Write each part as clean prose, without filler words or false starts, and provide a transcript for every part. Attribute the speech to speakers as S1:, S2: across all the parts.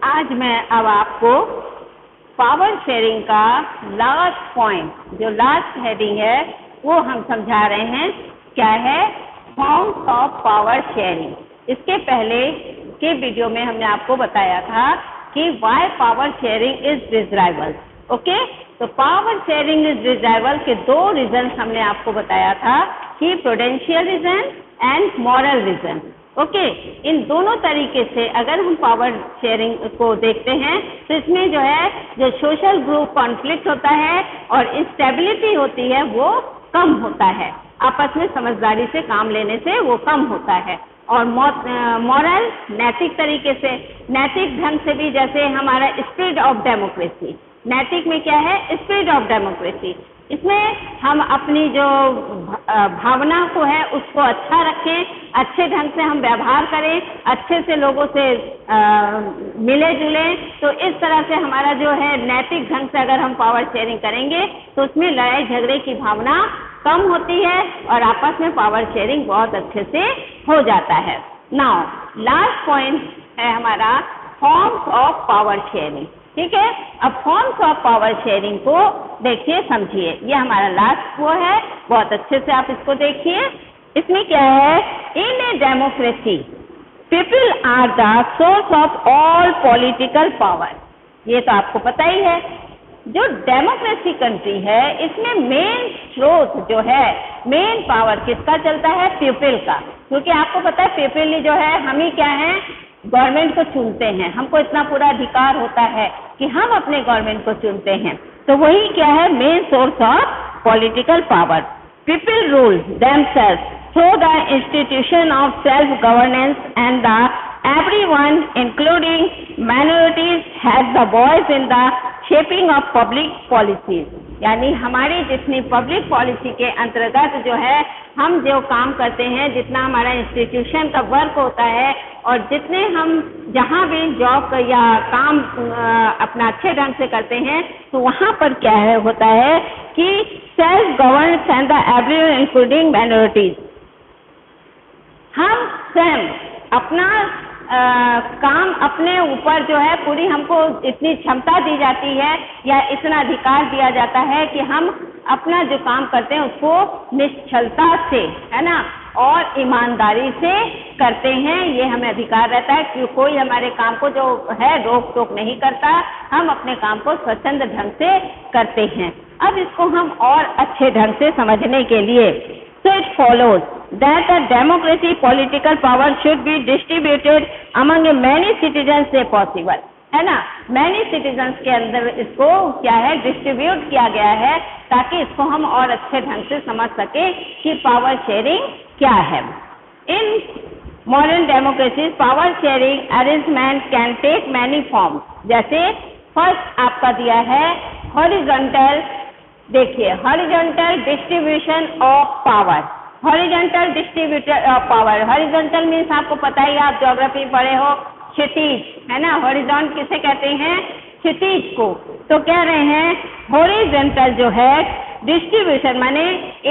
S1: आज मैं अब आपको पावर शेयरिंग का लास्ट पॉइंट, जो लास्ट हेडिंग है, वो हम समझा रहे हैं। क्या है? Forms of power sharing. इसके पहले के वीडियो में हमने आपको बताया था कि why power sharing is desirable. Okay, तो पावर शेयरिंग इज डिजायरेबल के दो रीजन हमने आपको बताया था कि prudential reason and moral reason. Okay, इन दोनों तरीके से अगर हम पावर शेयरिंग को देखते हैं तो इसमें जो है, जो सोशल ग्रुप कॉन्फ्लिक्ट होता है और इंस्टेबिलिटी होती है वो कम होता है। आपस में समझदारी से काम लेने से वो कम होता है। और मॉरल, नैतिक तरीके से, नैतिक ढंग से भी, जैसे हमारा स्पिरिट ऑफ डेमोक्रेसी। नैतिक में क्या है? Spirit of democracy. इसमें हम अपनी जो भावना को है उसको अच्छा रखें, अच्छे ढंग से हम व्यवहार करें, अच्छे से लोगों से मिले जुले। तो इस तरह से हमारा जो है नैतिक ढंग से अगर हम पावर शेयरिंग करेंगे तो उसमें लड़ाई झगड़े की भावना कम होती है और आपस में पावर शेयरिंग बहुत अच्छे से हो जाता है। नाउ लास्ट पॉइंट है हमारा फॉर्म्स ऑफ पावर शेयरिंग। ठीक है, अब फॉर्म्स ऑफ पावर शेयरिंग को देखिए, समझिए। ये हमारा लास्ट वो है, बहुत अच्छे से आप इसको देखिए। इसमें क्या है? In a democracy people are the source of all political power. ये तो आपको पता ही है। जो डेमोक्रेसी कंट्री है इसमें मेन स्रोत जो है, मेन पावर किसका चलता है? पीपल का। क्योंकि आपको पता है पीपल जो है, हम ही क्या है? गवर्नमेंट को चुनते हैं। हमको इतना पूरा अधिकार होता है कि हम अपने गवर्नमेंट को चुनते हैं। तो वही क्या है? Main source of political power. People rule themselves through the institution of self governance and the everyone including minorities has the voice in the shaping of public policies. यानी हमारी जितनी पब्लिक पॉलिसी के अंतर्गत जो है हम जो काम करते हैं, जितना हमारा इंस्टीट्यूशन का वर्क होता है और जितने हम जहाँ भी जॉब या काम अपना अच्छे ढंग से करते हैं, तो वहाँ पर क्या है होता है कि self governance and the everyone including minorities. हम स्वयं अपना काम अपने ऊपर जो है पूरी हमको इतनी क्षमता दी जाती है या इतना अधिकार दिया जाता है कि हम अपना जो काम करते हैं उसको निश्चलता से, है ना, और ईमानदारी से करते हैं। ये हमें अधिकार रहता है कि कोई हमारे काम को जो है रोक टोक नहीं करता। हम अपने काम को स्वच्छंद ढंग से करते हैं। अब इसको हम और अच्छे ढंग से समझने के लिए, so it follows that the democracy political power should be distributed among many citizens से possible, है ना। many citizens के अंदर इसको क्या है? डिस्ट्रीब्यूट किया गया है ताकि इसको हम और अच्छे ढंग से समझ सके कि पावर शेयरिंग क्या है। In modern democracies power sharing arrangement can take many forms. जैसे फर्स्ट आपका दिया है हॉरिजॉन्टल। देखिए, horizontal distribution of power. Horizontal distributor of power, horizontal means आपको पता ही, आप ज्योग्राफी पढ़े हो, क्षितिज, है ना। हॉरिजॉन्टल किसे कहते हैं? क्षितिज को। तो कह रहे हैं हॉरिजॉन्टल जो है डिस्ट्रीब्यूशन, माने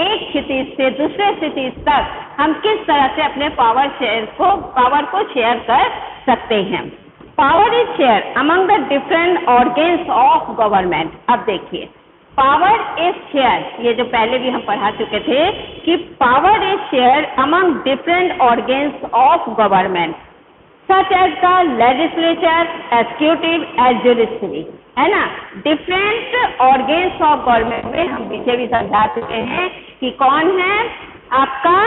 S1: एक क्षितिज से दूसरे क्षितिज तक हम किस तरह से अपने पावर को शेयर कर सकते हैं। Power is share among the different organs of government. अब देखिए, पावर इज शेयर, ये जो पहले भी हम पढ़ा चुके थे कि power is share among different organs of government such as the legislature, executive and judiciary, है ना। डिफरेंट ऑर्गन्स ऑफ गवर्नमेंट में हम पीछे भी समझा चुके हैं कि कौन है आपका?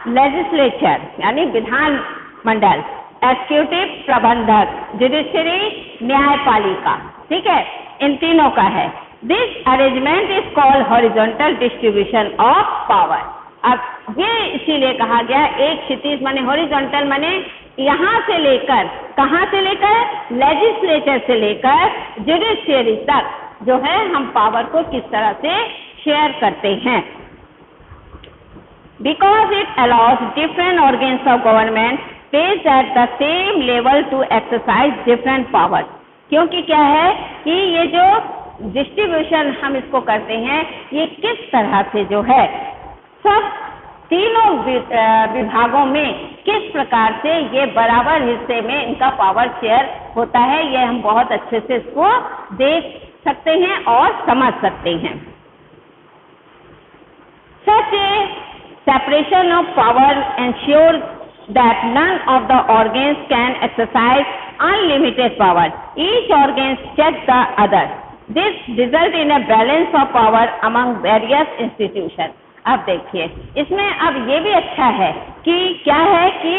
S1: लेजिस्लेचर यानी विधान मंडल, एग्जीक्यूटिव प्रबंधक, जुडिशरी न्यायपालिका। ठीक है, इन तीनों का है। This arrangement is called horizontal distribution of power। अब ये इसीलिए कहा गया एक क्षितिज माने हॉरिजॉन्टल, माने यहाँ से लेकर, कहाँ से लेकर? लेजिस्लेचर से लेकर जुडिशियरी तक जो है हम पावर को किस तरह से शेयर करते हैं। Because it allows different organs of government placed at the same level to exercise different powers। क्योंकि क्या है कि ये जो डिस्ट्रीब्यूशन हम इसको करते हैं, ये किस तरह से जो है सब तीनों विभागों में किस प्रकार से ये बराबर हिस्से में इनका पावर शेयर होता है, ये हम बहुत अच्छे से इसको देख सकते हैं और समझ सकते हैं। Such a separation of power ensures that none of the organs can exercise unlimited power. Each organ checks the other. This results in a balance of power among various institutions. अब देखिए, इसमें अब ये भी अच्छा है कि क्या है कि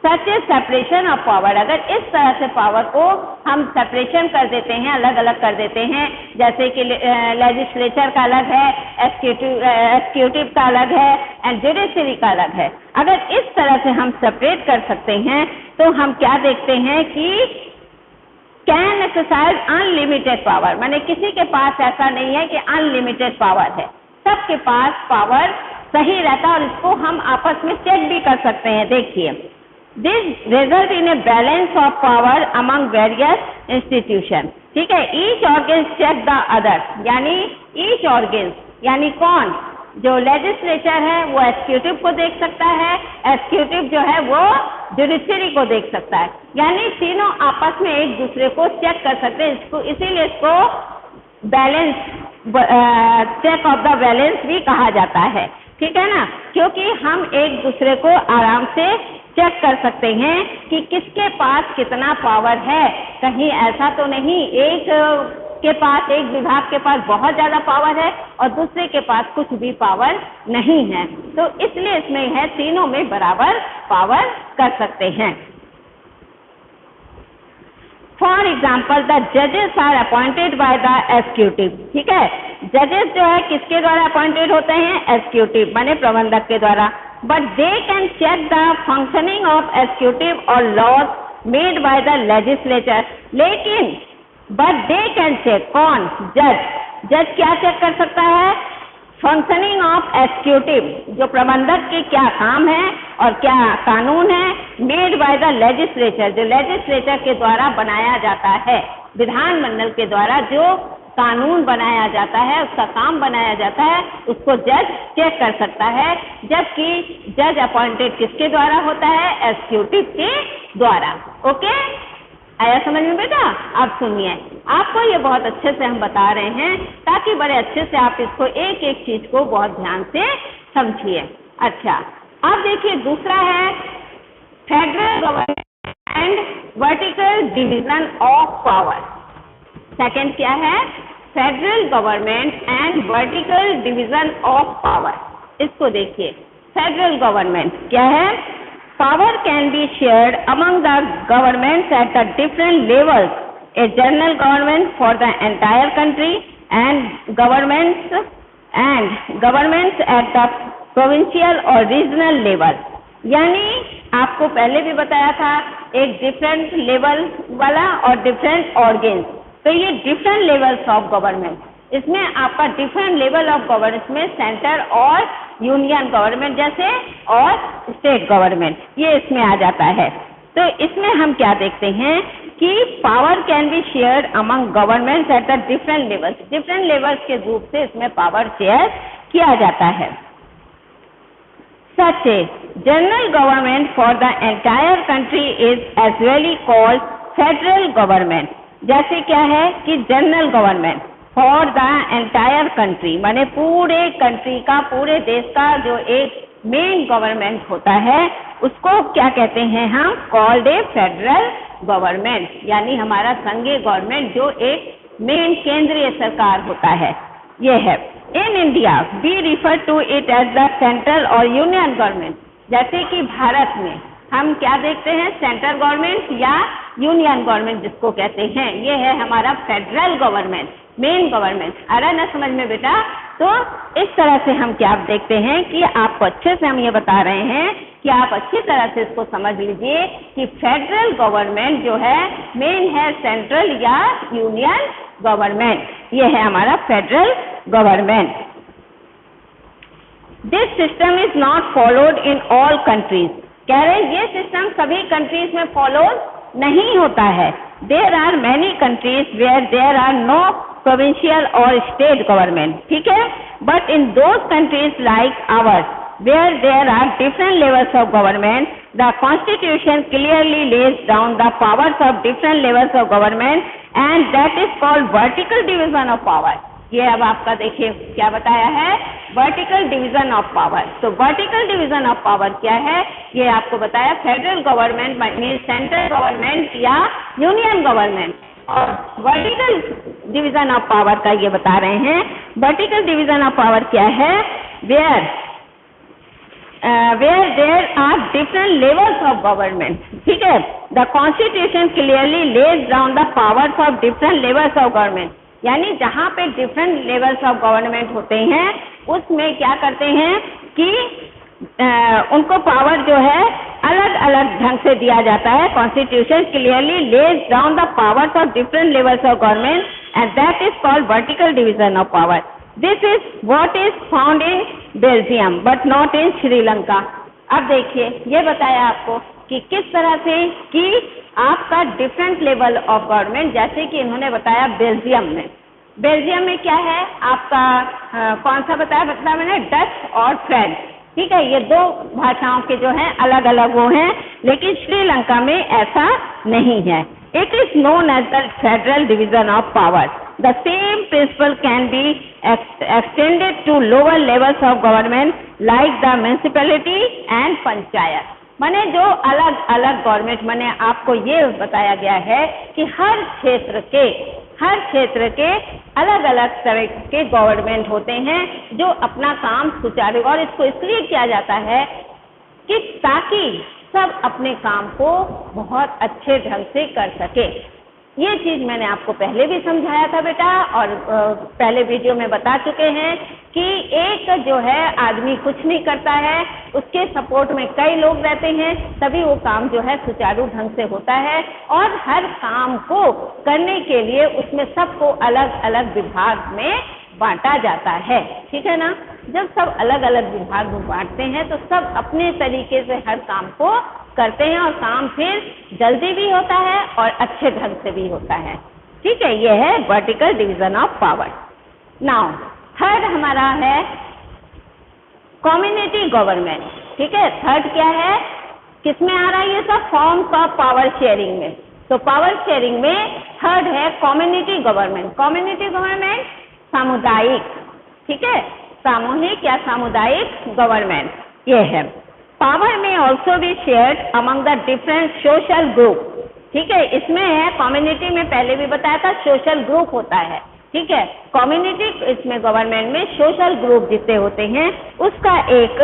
S1: सच ए सेपरेशन ऑफ पावर, अगर इस तरह से पावर को हम सेपरेशन कर देते हैं, अलग अलग कर देते हैं, जैसे कि लेजिस्लेचर का अलग है, एक्सिक्यूटिव का अलग है एंड जुडिशरी का अलग है, अगर इस तरह से हम सेपरेट कर सकते हैं तो हम क्या देखते हैं कि कैन एक्सरसाइज अनलिमिटेड पावर, माने किसी के पास ऐसा नहीं है कि अनलिमिटेड पावर है, सबके पास पावर सही रहता है और इसको हम आपस में चेक भी कर सकते हैं। देखिए, this result in a balance of power among various institution, ठीक है। Each organ check the other, यानी ईच ऑर्गन यानी कौन, जो लेजिस्लेचर है वो एक्सिक्यूटिव को देख सकता है, एक्सिक्यूटिव जो है वो जुडिशरी को देख सकता है, यानी तीनों आपस में एक दूसरे को चेक कर सकते हैं। इसको इसीलिए इसको balance, check of the balance भी कहा जाता है, ठीक है ना, क्योंकि हम एक दूसरे को आराम से चेक कर सकते हैं कि किसके पास कितना पावर है। कहीं ऐसा तो नहीं एक के पास, एक विभाग के पास बहुत ज्यादा पावर है और दूसरे के पास कुछ भी पावर नहीं है, तो इसलिए इसमें है तीनों में बराबर पावर कर सकते हैं। फॉर एग्जाम्पल, द जजेस are appointed by the executive, ठीक है। जजेस जो है किसके द्वारा अपॉइंटेड होते हैं, एक्सिक्यूटिव माने प्रबंधक के द्वारा, but they can check the functioning of executive और laws made by the legislature, लेकिन बट दे कैन चेक, कौन, जज क्या चेक कर सकता है, फंक्शनिंग ऑफ एक्सिक्यूटिव, जो प्रबंधक के क्या काम है और क्या कानून है, मेड बाय द लेजिस्लेचर, जो लेजिस्लेचर के द्वारा बनाया जाता है, विधानमंडल के द्वारा जो कानून बनाया जाता है, उसका काम बनाया जाता है, उसको जज चेक कर सकता है, जबकि जज अपॉइंटेड किसके द्वारा होता है, एक्सिक्यूटिव के द्वारा। ओके, आया समझ में बेटा? अब सुनिए, आपको ये बहुत अच्छे से हम बता रहे हैं ताकि बड़े अच्छे से आप इसको एक एक चीज को बहुत ध्यान से समझिए। अच्छा, अब देखिए दूसरा है federal government and vertical division of power. Second क्या है, federal government and vertical division of power. इसको देखिए, फेडरल गवर्नमेंट क्या है, power can be shared among the governments at the different levels, a general government for the entire country and governments at the provincial or regional level। यानी आपको पहले भी बताया था एक डिफरेंट लेवल वाला और डिफरेंट ऑर्गेन्स, तो ये डिफरेंट लेवल्स ऑफ गवर्नमेंट, इसमें आपका डिफरेंट लेवल ऑफ गवर्नेंस में सेंटर और यूनियन गवर्नमेंट जैसे और स्टेट गवर्नमेंट, ये इसमें आ जाता है। तो इसमें हम क्या देखते हैं कि power can be shared among governments at the different levels, different levels के रूप से इसमें पावर शेयर किया जाता है। Such a general government for the entire country is usually called federal government. जैसे क्या है कि general government for the entire country माने पूरे कंट्री का, पूरे देश का जो एक मेन गवर्नमेंट होता है उसको क्या कहते हैं हम, कॉल्ड ए फेडरल गवर्नमेंट, यानी हमारा संघीय गवर्नमेंट जो एक मेन केंद्रीय सरकार होता है, ये है। In India we refer to it as the central और यूनियन गवर्नमेंट। जैसे कि भारत में हम क्या देखते हैं, सेंट्रल गवर्नमेंट या यूनियन गवर्नमेंट जिसको कहते हैं, ये है हमारा फेडरल गवर्नमेंट, मेन गवर्नमेंट। आ रहा है ना समझ में बेटा? तो इस तरह से हम क्या देखते हैं कि आपको अच्छे से हम ये बता रहे हैं कि आप अच्छी तरह से इसको समझ लीजिए कि फेडरल गवर्नमेंट जो है मेन है सेंट्रल या यूनियन गवर्नमेंट, ये है हमारा federal government. This system is not followed in all countries. कह रहे हैं ये सिस्टम सभी कंट्रीज में फॉलो नहीं होता है। There are many countries where there are no provincial और स्टेट गवर्नमेंट, ठीक है, but in those countries like ours where there are different levels of government the constitution clearly lays down the powers of different levels of government and that is called vertical division of power. ये अब आपका देखिए क्या बताया है, vertical division of power. तो vertical division of power क्या है, ये आपको बताया federal government mean central government या यूनियन गवर्नमेंट। और वर्टिकल डिवीजन ऑफ पावर का ये बता रहे हैं, वर्टिकल डिवीजन ऑफ पावर क्या है, where there are different levels of government. ठीक है, the constitution clearly lays down the powers of different levels of government, यानी जहाँ पे डिफरेंट लेवल्स ऑफ गवर्नमेंट होते हैं उसमें क्या करते हैं कि उनको पावर जो है अलग अलग ढंग से दिया जाता है। Constitution clearly lays down the powers of different levels of government and that is called vertical division of power. This is what is found in Belgium but not in Sri Lanka. अब देखिए ये बताया आपको कि किस तरह से कि आपका डिफरेंट लेवल ऑफ गवर्नमेंट, जैसे कि इन्होंने बताया बेल्जियम में क्या है आपका कौन सा बताया मैंने, डच और फ्रेंच। ठीक है, ये दो भाषाओं के जो हैं अलग अलग वो हैं, लेकिन श्रीलंका में ऐसा नहीं है। It is known as the federal division of power. The same principle can be extended to lower levels of government like the municipality and panchayat. माने जो अलग अलग गवर्नमेंट, माने आपको ये बताया गया है कि हर क्षेत्र के अलग अलग तरह के गवर्नमेंट होते हैं जो अपना काम सुचारू, और इसको इसलिए किया जाता है कि ताकि सब अपने काम को बहुत अच्छे ढंग से कर सके। ये चीज मैंने आपको पहले भी समझाया था बेटा, और पहले वीडियो में बता चुके हैं कि एक जो है आदमी कुछ नहीं करता है, उसके सपोर्ट में कई लोग रहते हैं, तभी वो काम जो है सुचारू ढंग से होता है। और हर काम को करने के लिए उसमें सबको अलग अलग विभाग में बांटा जाता है। ठीक है ना, जब सब अलग अलग विभाग में बांटते हैं तो सब अपने तरीके से हर काम को करते हैं और काम फिर जल्दी भी होता है और अच्छे ढंग से भी होता है। ठीक है, ये है vertical division of power. Now third हमारा है कम्युनिटी गवर्नमेंट। ठीक है, थर्ड क्या है, किसमें आ रहा है ये सब, फॉर्म्स ऑफ पावर शेयरिंग में। तो पावर शेयरिंग में थर्ड है कम्युनिटी गवर्नमेंट। कम्युनिटी गवर्नमेंट सामुदायिक, ठीक है, सामूहिक या सामुदायिक गवर्नमेंट ये है। पावर में also be shared among the different social group. ठीक है, इसमें है कम्युनिटी में पहले भी बताया था सोशल ग्रुप होता है। ठीक है, कम्युनिटी इसमें गवर्नमेंट में सोशल ग्रुप जितने होते हैं उसका एक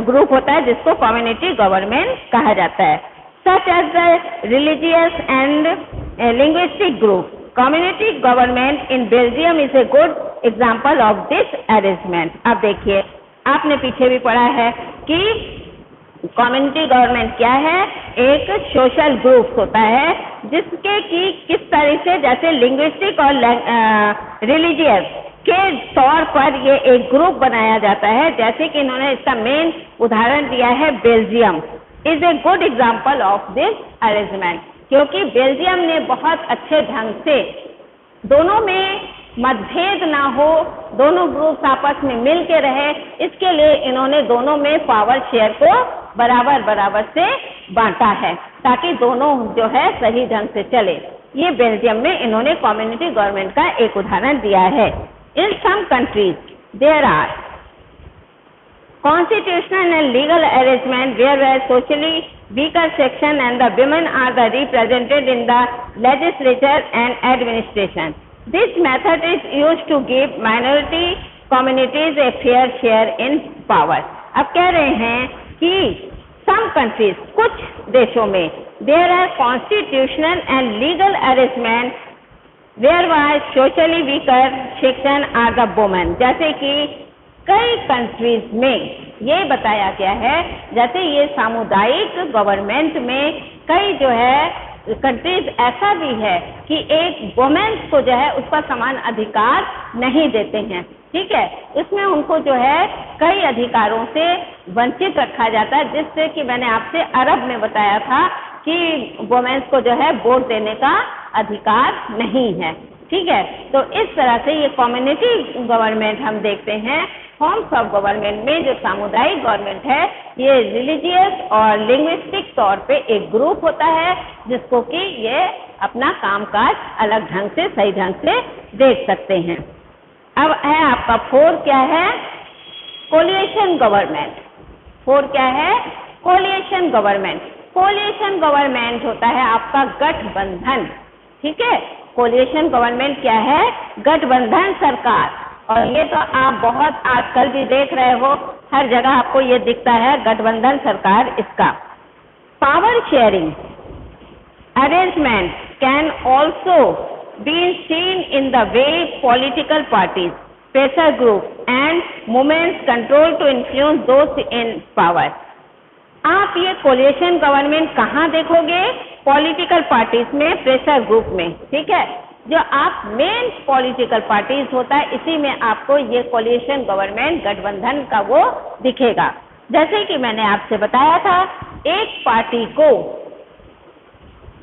S1: ग्रुप होता है जिसको कम्युनिटी गवर्नमेंट कहा जाता है। Such as the religious and linguistic group, community government in Belgium is a good example of this arrangement. अब देखिए आपने पीछे भी पढ़ा है कि कम्युनिटी गवर्नमेंट क्या है, एक सोशल ग्रुप होता है जिसके कि किस तरह से जैसे लिंग्विस्टिक और रिलीजियस के तौर पर ये एक ग्रुप बनाया जाता है। जैसे कि इन्होंने इसका मेन उदाहरण दिया है Belgium is a good example of this arrangement, क्योंकि बेल्जियम ने बहुत अच्छे ढंग से दोनों में मतभेद ना हो, दोनों ग्रुप्स आपस में मिल के रहे, इसके लिए इन्होंने दोनों में पावर शेयर को बराबर बराबर से बांटा है ताकि दोनों जो है सही ढंग से चले। ये बेल्जियम में इन्होंने कम्युनिटी गवर्नमेंट का एक उदाहरण दिया है। In some countries there are constitutional and legal arrangement where socially weaker section and the women are the represented in the legislature and administration. This method is used to give minority communities a fair share in power. अब कह रहे हैं कि some countries, कुछ देशों में there are constitutional and legal arrangement whereby socially weaker section are the women. जैसे कि कई कंट्रीज में ये बताया गया है, जैसे ये सामुदायिक गवर्नमेंट में कई जो है कंट्रीज ऐसा भी है कि एक वुमेन्स को जो है उस पर समान अधिकार नहीं देते हैं। ठीक है, इसमें उनको जो है कई अधिकारों से वंचित रखा जाता है, जिससे कि मैंने आपसे अरब में बताया था कि वुमेन्स को जो है वोट देने का अधिकार नहीं है। ठीक है, तो इस तरह से ये कम्युनिटी गवर्नमेंट हम देखते हैं फॉर्म्स ऑफ गवर्नमेंट में जो सामुदायिक गवर्नमेंट है ये रिलीजियस और लिंग्विस्टिक तौर पे एक ग्रुप होता है जिसको कि ये अपना कामकाज अलग ढंग से सही ढंग से देख सकते हैं। अब है आपका 4 क्या है, कोलिएशन गवर्नमेंट। 4 क्या है, कोलिएशन गवर्नमेंट। कोलिएशन गवर्नमेंट होता है आपका गठबंधन, ठीक है। कोलिएशन गवर्नमेंट क्या है, गठबंधन सरकार। और ये तो आप बहुत आजकल भी देख रहे हो, हर जगह आपको ये दिखता है गठबंधन सरकार इसका। Power sharing arrangement can also be seen in the way political parties, pressure group and movements control to influence those in power. आप ये कोलिएशन गवर्नमेंट कहाँ देखोगे, पॉलिटिकल पार्टीज में, प्रेशर ग्रुप में, ठीक है। जो आप मेन पॉलिटिकल पार्टीज होता है इसी में आपको ये कोलिएशन गवर्नमेंट गठबंधन का वो दिखेगा। जैसे कि मैंने आपसे बताया था, एक पार्टी को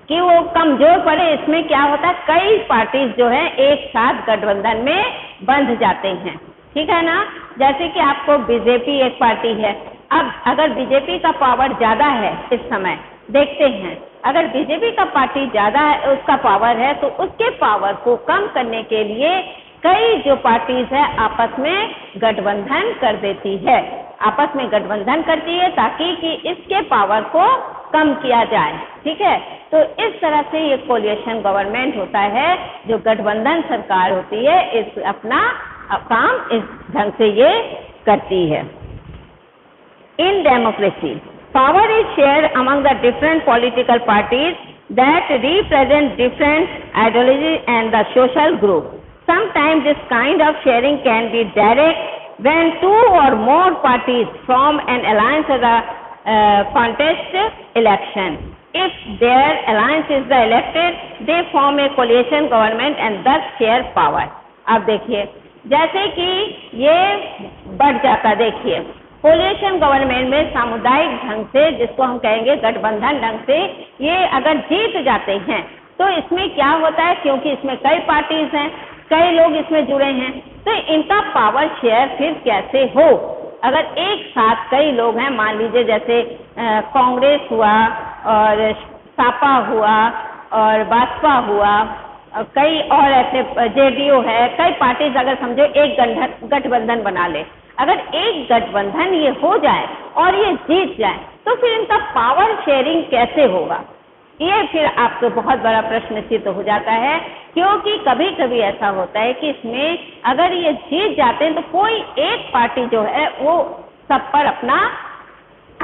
S1: कि वो कमजोर पड़े, इसमें क्या होता है, कई पार्टीज जो है एक साथ गठबंधन में बंध जाते हैं, ठीक है ना। जैसे कि आपको बीजेपी एक पार्टी है, अब अगर बीजेपी का पावर ज्यादा है इस समय, देखते हैं अगर बीजेपी का पार्टी ज्यादा है, उसका पावर है, तो उसके पावर को कम करने के लिए कई जो पार्टीज है आपस में गठबंधन कर देती है, आपस में गठबंधन करती है ताकि कि इसके पावर को कम किया जाए, ठीक है। तो इस तरह से ये कोलिएशन गवर्नमेंट होता है, जो गठबंधन सरकार होती है, इस अपना काम इस ढंग से ये करती है। In democracy, power is shared among the different political parties that represent different ideologies and the social group. Sometimes this kind of sharing can be direct when 2 or more parties form an alliance for the contest election. If their alliance is the elected, they form a coalition government and thus share power. अब देखिए, जैसे कि ये बढ़ जाता, देखिए coalition government में सामुदायिक ढंग से, जिसको हम कहेंगे गठबंधन ढंग से, ये अगर जीत जाते हैं तो इसमें क्या होता है, क्योंकि इसमें कई पार्टीज हैं, कई लोग इसमें जुड़े हैं, तो इनका पावर शेयर फिर कैसे हो। अगर एक साथ कई लोग हैं, मान लीजिए जैसे कांग्रेस हुआ और सापा हुआ और भाजपा हुआ, कई और ऐसे जेडीयू है, कई पार्टीज अगर समझो एक गठबंधन बना ले, अगर एक गठबंधन ये हो जाए और ये जीत जाए तो फिर इनका पावर शेयरिंग कैसे होगा, ये फिर आपको बहुत बड़ा प्रश्न चिन्ह हो जाता है। क्योंकि कभी कभी ऐसा होता है कि इसमें अगर ये जीत जाते हैं तो कोई एक पार्टी जो है वो सब पर अपना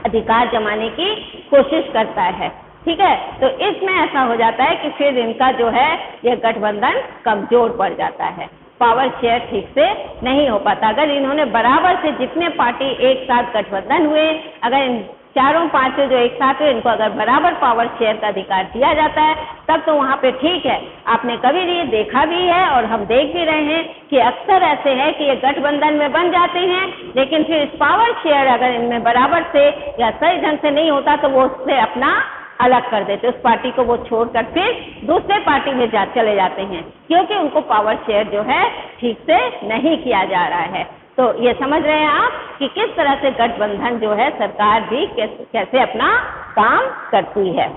S1: अधिकार जमाने की कोशिश करता है, ठीक है। तो इसमें ऐसा हो जाता है कि फिर इनका जो है ये गठबंधन कमजोर पड़ जाता है, पावर शेयर ठीक से नहीं हो पाता। अगर इन्होंने बराबर से जितने पार्टी एक साथ गठबंधन हुए, अगर इन चारों पांचों जो एक साथ हुए, इनको अगर बराबर पावर शेयर का अधिकार दिया जाता है तब तो वहाँ पे ठीक है। आपने कभी ये देखा भी है और हम देख भी रहे हैं कि अक्सर ऐसे है कि ये गठबंधन में बन जाते हैं, लेकिन फिर इस पावर शेयर अगर इनमें बराबर से या सही ढंग से नहीं होता तो वो उससे अपना अलग कर देते, उस पार्टी को वो छोड़कर फिर दूसरे पार्टी में चले जाते हैं, क्योंकि उनको पावर शेयर जो है ठीक से नहीं किया जा रहा है। तो ये समझ रहे हैं आप कि किस तरह से गठबंधन जो है सरकार भी कैसे अपना काम करती है।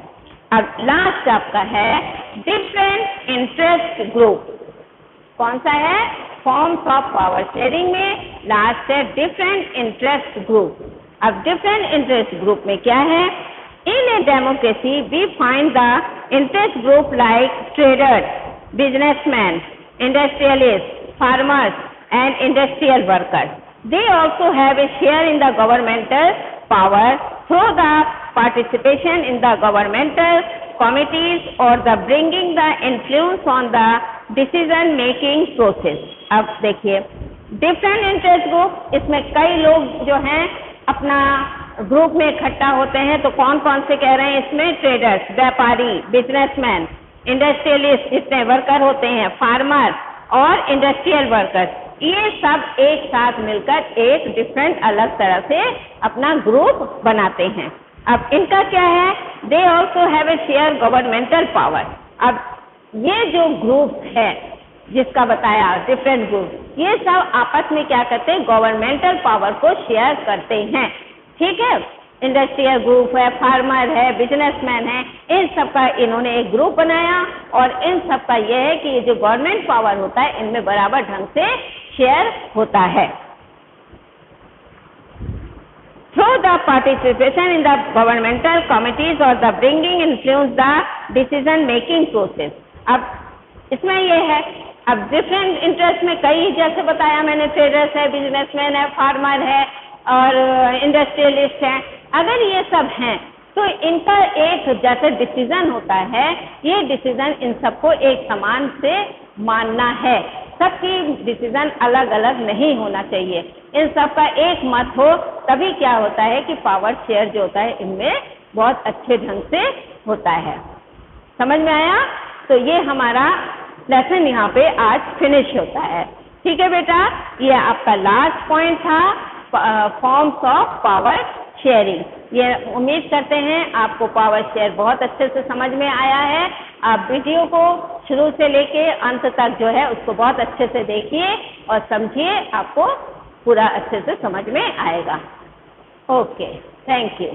S1: अब लास्ट आपका है डिफरेंट इंटरेस्ट ग्रुप। कौन सा है, फॉर्म्स ऑफ पावर शेयरिंग में लास्ट है डिफरेंट इंटरेस्ट ग्रुप। अब डिफरेंट इंटरेस्ट ग्रुप में क्या है, in a democracy we find the interest group like traders, businessmen, industrialists, farmers and industrial workers. They also have a share in the governmental power through the participation in the governmental committees or the bringing the influence on the decision making process. अब देखिए different interest group, इसमें कई लोग जो हैं अपना group में इकट्ठा होते हैं। तो कौन कौन से कह रहे हैं इसमें, ट्रेडर्स व्यापारी, बिजनेसमैन, इंडस्ट्रियलिस्ट जितने वर्कर होते हैं, फार्मर और इंडस्ट्रियल वर्कर्स, ये सब एक साथ मिलकर एक डिफरेंट अलग तरह से अपना ग्रुप बनाते हैं। अब इनका क्या है, they also have a share governmental power. अब ये जो ग्रुप है जिसका बताया डिफरेंट ग्रुप, ये सब आपस में क्या करते हैं, गवर्नमेंटल पावर को शेयर करते हैं। ठीक है, इंडस्ट्रियल ग्रुप है, फार्मर है, बिजनेसमैन है, इन सब का इन्होंने एक ग्रुप बनाया और इन सब का यह है कि ये जो गवर्नमेंट पावर होता है इनमें बराबर ढंग से शेयर होता है। Through the participation in the governmental committees or the bringing influence the decision making process। अब इसमें ये है, अब डिफरेंट इंटरेस्ट में कई, जैसे बताया मैंने, ट्रेडर्स है, बिजनेसमैन है, फार्मर है और इंडस्ट्रियलिस्ट हैं। अगर ये सब हैं तो इनका एक जैसे डिसीजन होता है, ये डिसीजन इन सबको एक समान से मानना है, सबकी डिसीजन अलग अलग नहीं होना चाहिए, इन सब का एक मत हो, तभी क्या होता है कि पावर शेयर जो होता है इनमें बहुत अच्छे ढंग से होता है। समझ में आया? तो ये हमारा लेसन यहाँ पे आज फिनिश होता है। ठीक है बेटा, ये आपका लास्ट पॉइंट था, फॉर्म्स ऑफ पावर शेयरिंग। ये उम्मीद करते हैं आपको पावर शेयर बहुत अच्छे से समझ में आया है। आप वीडियो को शुरू से लेके अंत तक जो है उसको बहुत अच्छे से देखिए और समझिए, आपको पूरा अच्छे से समझ में आएगा। Okay, thank you.